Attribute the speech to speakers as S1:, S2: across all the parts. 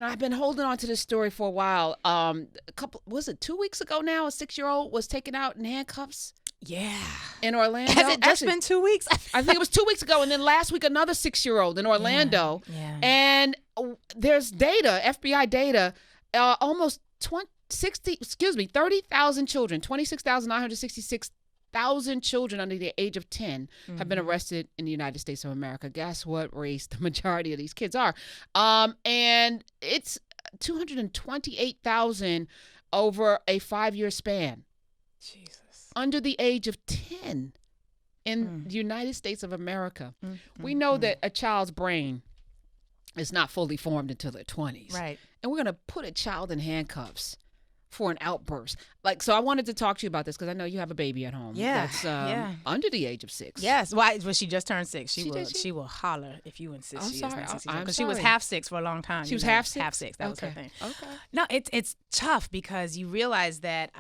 S1: I've been holding on to this story for a while. Was it 2 weeks ago now? A 6-year-old was taken out in handcuffs.
S2: Yeah.
S1: In Orlando.
S2: Has it just been 2 weeks?
S1: I think it was 2 weeks ago. And then last week, another 6-year-old in Orlando.
S2: Yeah.
S1: And there's data, FBI data, almost 30,000 children, 26,966,000 children under the age of 10 have been arrested in the United States of America. Guess what race the majority of these kids are? And it's 228,000 over a 5-year span.
S2: Jesus.
S1: Under the age of 10 in the United States of America. We know that a child's brain is not fully formed until their 20s.
S2: Right.
S1: And we're going to put a child in handcuffs for an outburst. So I wanted to talk to you about this because I know you have a baby at home.
S2: Yeah.
S1: That's under the age of 6.
S2: Yes. Why? Well, she just turned 6. She will holler if you insist.
S1: I'm
S2: she
S1: sorry.
S2: is not 6
S1: I'm
S2: because
S1: sorry.
S2: she was half 6 for a long time.
S1: She was half 6?
S2: Half 6. That was her thing.
S1: Okay.
S2: No, it's tough because you realize that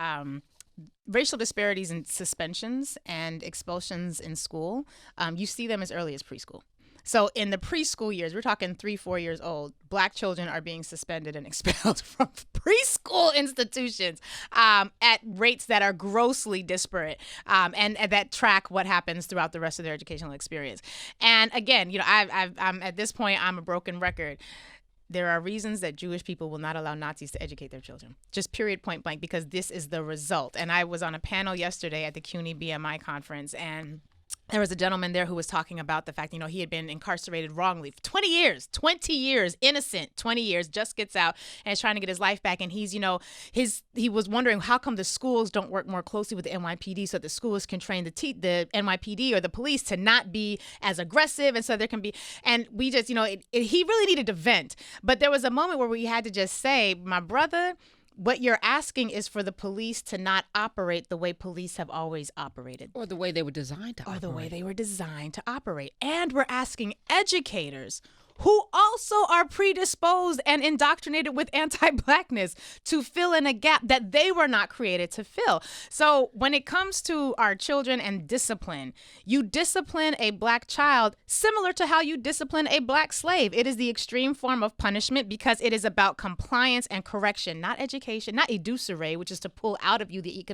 S2: racial disparities in suspensions and expulsions in school, you see them as early as preschool. So in the preschool years, we're talking 3-4 years old, Black children are being suspended and expelled from preschool institutions at rates that are grossly disparate and that track what happens throughout the rest of their educational experience. And again, I'm at this point, I'm a broken record. There are reasons that Jewish people will not allow Nazis to educate their children. Just period, point blank, because this is the result. And I was on a panel yesterday at the CUNY BMI conference, and there was a gentleman there who was talking about the fact, he had been incarcerated wrongly for 20 years, innocent, 20 years, just gets out and is trying to get his life back. And he was wondering how come the schools don't work more closely with the NYPD so that the schools can train the NYPD or the police to not be as aggressive. And so there can be, and we just, he really needed to vent. But there was a moment where we had to just say, my brother, what you're asking is for the police to not operate the way police have always operated.
S1: Or the way they were designed to operate.
S2: Or the way they were designed to operate. And we're asking educators who also are predisposed and indoctrinated with anti-Blackness to fill in a gap that they were not created to fill. So when it comes to our children and discipline, you discipline a Black child similar to how you discipline a Black slave. It is the extreme form of punishment because it is about compliance and correction, not education, not educere, which is to pull out of you the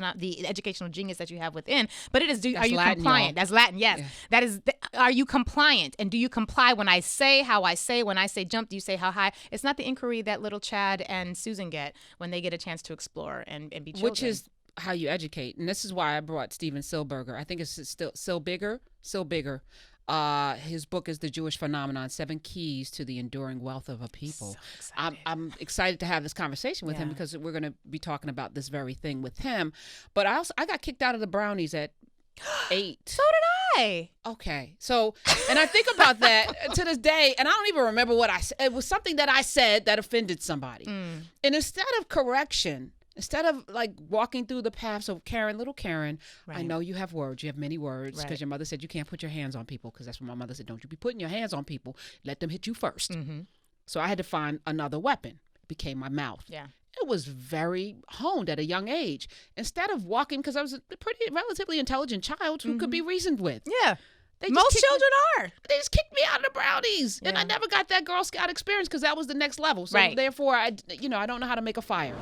S2: educational genius that you have within, but it is, are you
S1: Latin,
S2: compliant?
S1: y'all.
S2: That's Latin, yes.
S1: Yeah.
S2: That is, are you compliant? And do you comply when I say how I say? When I say jump, do you say how high? It's not the inquiry that little Chad and Susan get when they get a chance to explore and be children.
S1: Which is how you educate. And this is why I brought Steven Silberger. I think it's still Silberger. His book is The Jewish Phenomenon, 7 Keys to the Enduring Wealth of a People.
S2: So excited.
S1: I'm excited to have this conversation with him because we're going to be talking about this very thing with him. But I got kicked out of the Brownies at 8.
S2: So did I.
S1: Okay. So, and I think about that to this day, and I don't even remember what I said. It was something that I said that offended somebody. And instead of correction, instead of walking through the paths of little Karen,
S2: right.
S1: I know you have words. You have many words because
S2: right.
S1: your mother said you can't put your hands on people because that's what my mother said. Don't you be putting your hands on people. Let them hit you first.
S2: Mm-hmm.
S1: So I had to find another weapon. It became my mouth.
S2: Yeah.
S1: It was very honed at a young age. Instead of walking, because I was a relatively intelligent child who could be reasoned with.
S2: Yeah. Most children are.
S1: They just kicked me out of the Brownies.
S2: Yeah.
S1: And I never got that Girl Scout experience because that was the next level. So
S2: right.
S1: therefore, I don't know how to make a fire.